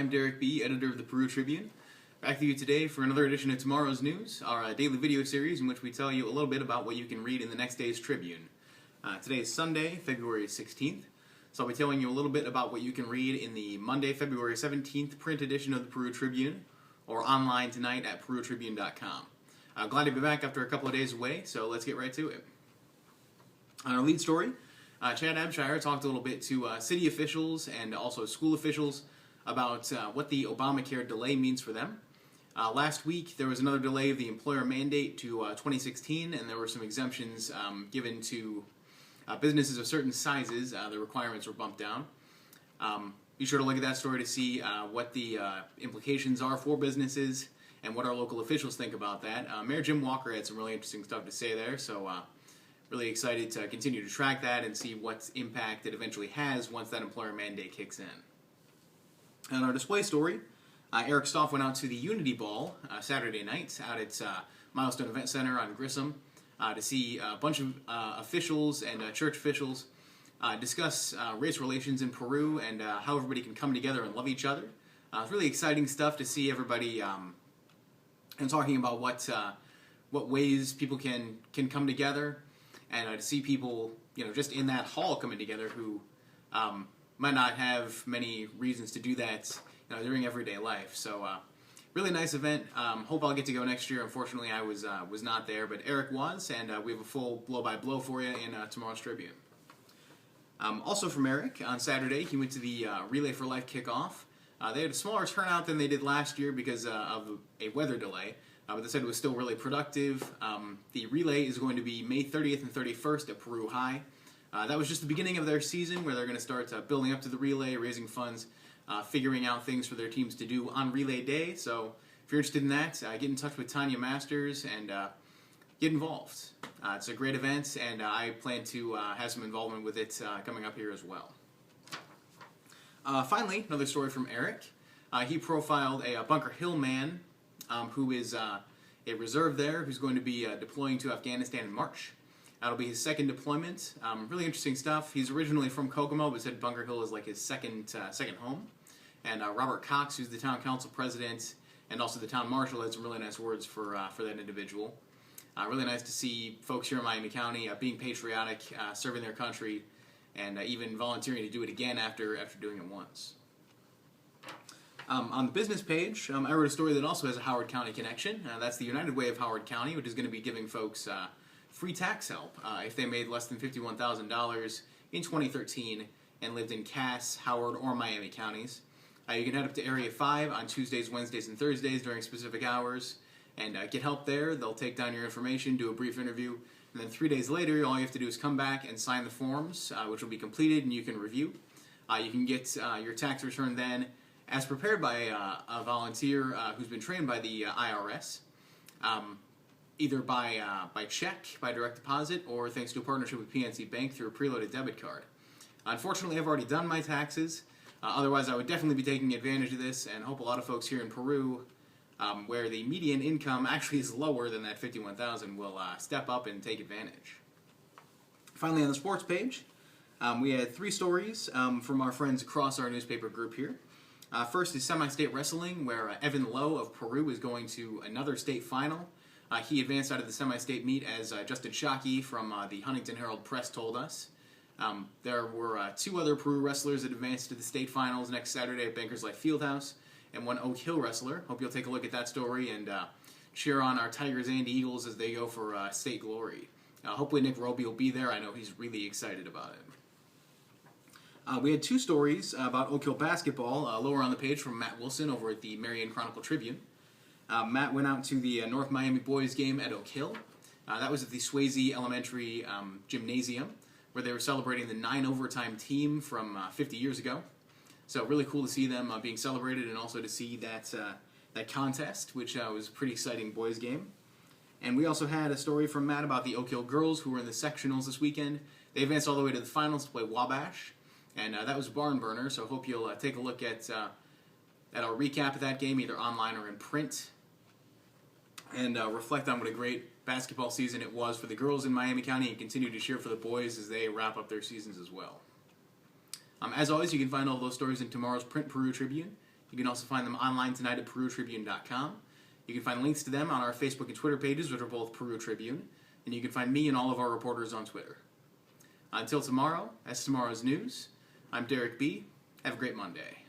I'm Derek B., editor of the Peru Tribune. Back to you today for another edition of Tomorrow's News, our daily video series in which we tell you a little bit about what you can read in the next day's Tribune. Today is Sunday, February 16th, so I'll be telling you a little bit about what you can read in the Monday, February 17th print edition of the Peru Tribune, or online tonight at perutribune.com. Glad to be back after a couple of days away, so let's get right to it. On our lead story, Chad Abshire talked a little bit to city officials and also school officials about what the Obamacare delay means for them. Last week there was another delay of the employer mandate to 2016, and there were some exemptions given to businesses of certain sizes. The requirements were bumped down. Be sure to look at that story to see what the implications are for businesses and what our local officials think about that. Mayor Jim Walker had some really interesting stuff to say there, so really excited to continue to track that and see what impact it eventually has once that employer mandate kicks in. On our display story, Eric Stoff went out to the Unity Ball Saturday night out at Milestone Event Center on Grissom to see a bunch of officials and church officials discuss race relations in Peru and how everybody can come together and love each other. It's really exciting stuff to see everybody and talking about what ways people can come together, and to see people, just in that hall coming together who might not have many reasons to do that, during everyday life. So, really nice event. Hope I'll get to go next year. Unfortunately, I was not there, but Eric was, and we have a full blow-by-blow for you in tomorrow's Tribune. Also from Eric, on Saturday, he went to the Relay for Life kickoff. They had a smaller turnout than they did last year because of a weather delay. But they said it was still really productive. The relay is going to be May 30th and 31st at Peru High. That was just the beginning of their season, where they're going to start building up to the relay, raising funds, figuring out things for their teams to do on relay day. So if you're interested in that, get in touch with Tanya Masters and get involved. It's a great event, and I plan to have some involvement with it coming up here as well. Finally, another story from Eric. He profiled a Bunker Hill man who is a reserve there, who's going to be deploying to Afghanistan in March. That'll be his second deployment. Really interesting stuff. He's originally from Kokomo, but said Bunker Hill is like his second home. And Robert Cox, who's the town council president and also the town marshal, had some really nice words for that individual. Really nice to see folks here in Miami County being patriotic, serving their country, and even volunteering to do it again after doing it once. On the business page, I wrote a story that also has a Howard County connection. That's the United Way of Howard County, which is going to be giving folks free tax help if they made less than $51,000 in 2013 and lived in Cass, Howard, or Miami counties. You can head up to Area 5 on Tuesdays, Wednesdays, and Thursdays during specific hours and get help there. They'll take down your information, do a brief interview, and then 3 days later, all you have to do is come back and sign the forms, which will be completed and you can review. You can get your tax return then as prepared by a volunteer who's been trained by the IRS, either by check, by direct deposit, or thanks to a partnership with PNC Bank through a preloaded debit card. Unfortunately, I've already done my taxes. Otherwise, I would definitely be taking advantage of this, and hope a lot of folks here in Peru, where the median income actually is lower than that $51,000, will step up and take advantage. Finally, on the sports page, we had three stories from our friends across our newspaper group here. First is Semistate Wrestling, where Evan Lowe of Peru is going to another state final. He advanced out of the Semistate meet, as Justin Shockey from the Huntington Herald Press told us. There were two other Peru wrestlers that advanced to the state finals next Saturday at Bankers Life Fieldhouse, and one Oak Hill wrestler. Hope you'll take a look at that story and cheer on our Tigers and Eagles as they go for state glory. Hopefully Nick Roby will be there. I know he's really excited about it. We had two stories about Oak Hill basketball lower on the page from Matt Wilson over at the Marion Chronicle Tribune. Matt went out to the North Miami boys game at Oak Hill. That was at the Swayze Elementary Gymnasium, where they were celebrating the 9-overtime team from 50 years ago. So really cool to see them being celebrated, and also to see that contest, which was a pretty exciting boys game. And we also had a story from Matt about the Oak Hill girls who were in the sectionals this weekend. They advanced all the way to the finals to play Wabash, and that was a barn burner, so hope you'll take a look at our recap of that game, either online or in print, and reflect on what a great basketball season it was for the girls in Miami County, and continue to cheer for the boys as they wrap up their seasons as well. As always, you can find all those stories in tomorrow's print Peru Tribune. You can also find them online tonight at PeruTribune.com. You can find links to them on our Facebook and Twitter pages, which are both Peru Tribune, and you can find me and all of our reporters on Twitter. Until tomorrow, that's tomorrow's news. I'm Derek B. Have a great Monday.